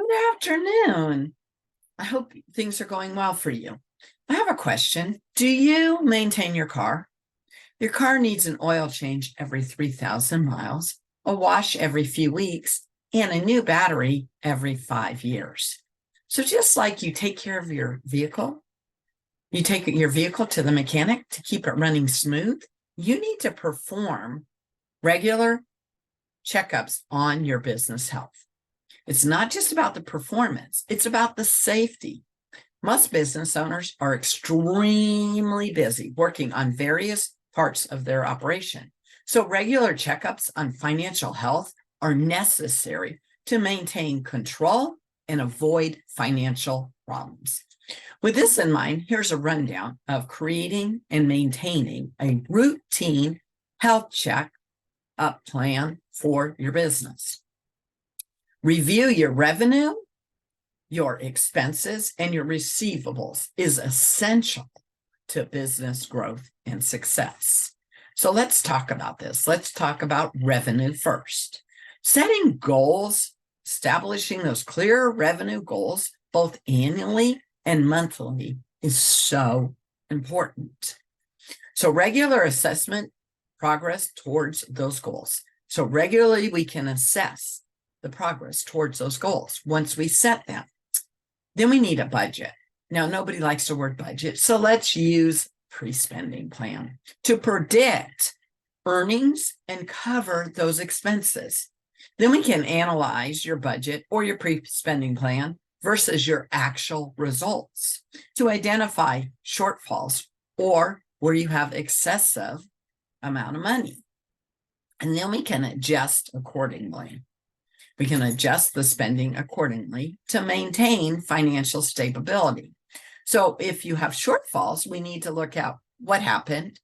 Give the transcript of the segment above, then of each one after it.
Good afternoon. I hope things are going well for you. I have a question. Do you maintain your car? Your car needs an oil change every 3,000 miles, a wash every few weeks, and a new battery every 5 years. So just like you take care of your vehicle, you take your vehicle to the mechanic to keep it running smooth, you need to perform regular checkups on your business health. It's not just about the performance, it's about the safety. Most business owners are extremely busy working on various parts of their operation. So regular checkups on financial health are necessary to maintain control and avoid financial problems. With this in mind, here's a rundown of creating and maintaining a routine health check-up plan for your business. Review your revenue, your expenses, and your receivables is essential to business growth and success. So let's talk about this. Let's talk about revenue first. Setting goals, establishing those clear revenue goals, both annually and monthly, is so important. So regular assessment, progress towards those goals. So regularly we can assess the progress towards those goals once we set them. Then we need a budget. Now, nobody likes the word budget, so let's use pre-spending plan to predict earnings and cover those expenses. Then we can analyze your budget or your pre-spending plan versus your actual results to identify shortfalls or where you have excessive amount of money. And then we can adjust accordingly. We can adjust the spending accordingly to maintain financial stability. So if you have shortfalls, we need to look at what happened,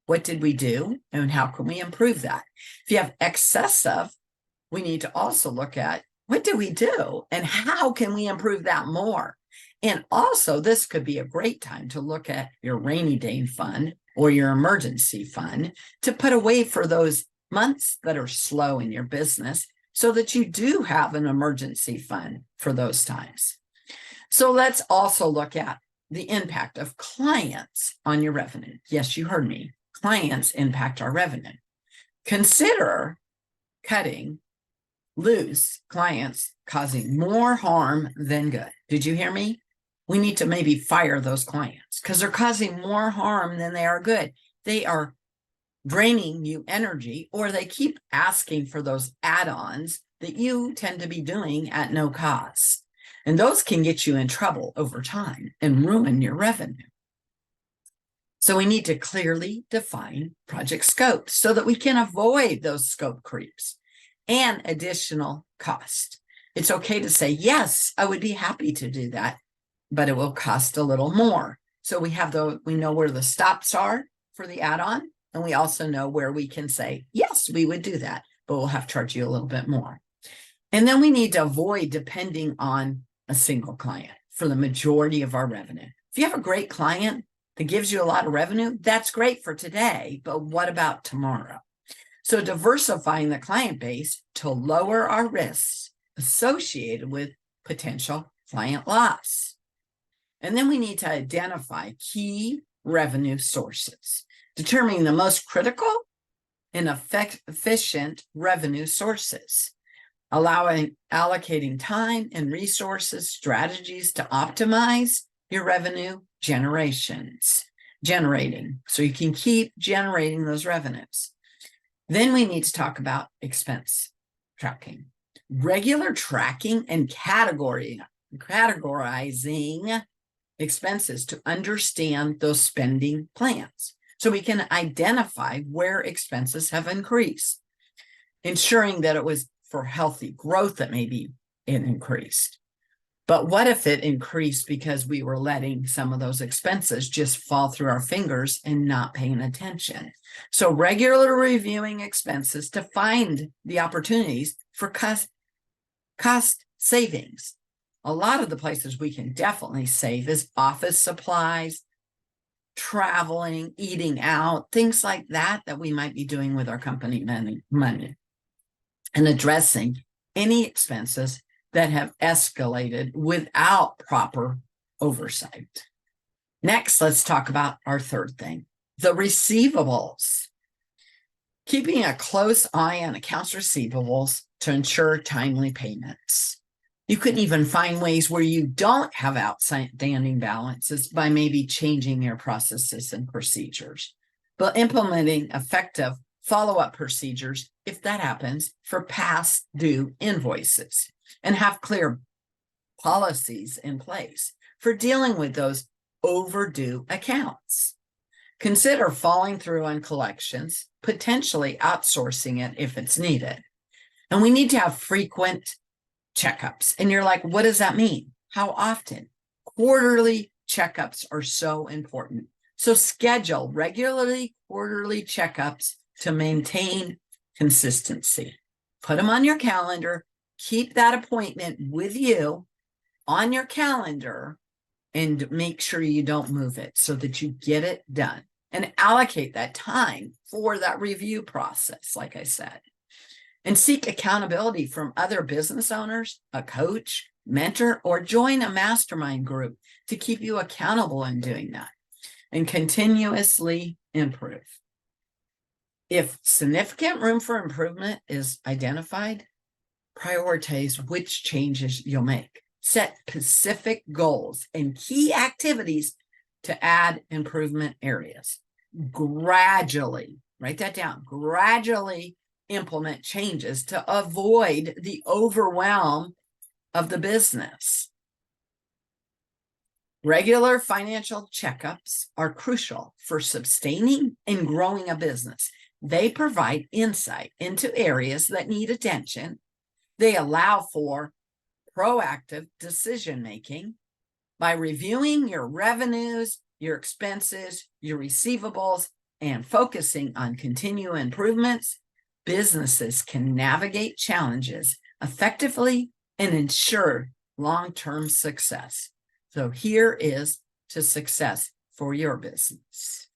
what did we do, and how can we improve that? If you have excessive, we need to also look at what did we do and how can we improve that more? And also, this could be a great time to look at your rainy day fund or your emergency fund to put away for those months that are slow in your business, so that you do have an emergency fund for those times. So let's also look at the impact of clients on your revenue. Yes, you heard me. Clients impact our revenue. Consider cutting loose clients causing more harm than good. Did you hear me? We need to maybe fire those clients because they're causing more harm than they are good. They are draining you energy, or they keep asking for those add-ons that you tend to be doing at no cost. And those can get you in trouble over time and ruin your revenue. So we need to clearly define project scopes so that we can avoid those scope creeps and additional cost. It's okay to say, yes, I would be happy to do that, but it will cost a little more. So we know where the stops are for the add-on. And we also know where we can say, yes, we would do that, but we'll have to charge you a little bit more. And then we need to avoid depending on a single client for the majority of our revenue. If you have a great client that gives you a lot of revenue, that's great for today, but what about tomorrow? So diversifying the client base to lower our risks associated with potential client loss. And then we need to identify key revenue sources, determining the most critical and efficient revenue sources, allocating time and resources, strategies to optimize your revenue generating, so you can keep generating those revenues. Then we need to talk about expense tracking. Regular tracking and categorizing expenses to understand those spending plans, so we can identify where expenses have increased, ensuring that it was for healthy growth that maybe it increased. But what if it increased because we were letting some of those expenses just fall through our fingers and not paying attention? So regularly reviewing expenses to find the opportunities for cost savings. A lot of the places we can definitely save is office supplies, traveling, eating out, things like that we might be doing with our company money, and addressing any expenses that have escalated without proper oversight. Next, let's talk about our third thing, the receivables. Keeping a close eye on accounts receivables to ensure timely payments. You can even find ways where you don't have outstanding balances by maybe changing your processes and procedures, but implementing effective follow-up procedures, if that happens, for past due invoices, and have clear policies in place for dealing with those overdue accounts. Consider following through on collections, potentially outsourcing it if it's needed. And we need to have frequent checkups. And you're like, what does that mean? How often? Quarterly checkups are so important. So schedule regularly quarterly checkups to maintain consistency. Put them on your calendar. Keep that appointment with you on your calendar and make sure you don't move it so that you get it done, and allocate that time for that review process, like I said. And seek accountability from other business owners, a coach, mentor, or join a mastermind group to keep you accountable in doing that and continuously improve. If significant room for improvement is identified, prioritize which changes you'll make. Set specific goals and key activities to add improvement areas. Gradually, write that down, gradually implement changes to avoid the overwhelm of the business. Regular financial checkups are crucial for sustaining and growing a business. They provide insight into areas that need attention. They allow for proactive decision-making by reviewing your revenues, your expenses, your receivables, and focusing on continual improvements. Businesses can navigate challenges effectively and ensure long-term success. So here is to success for your business.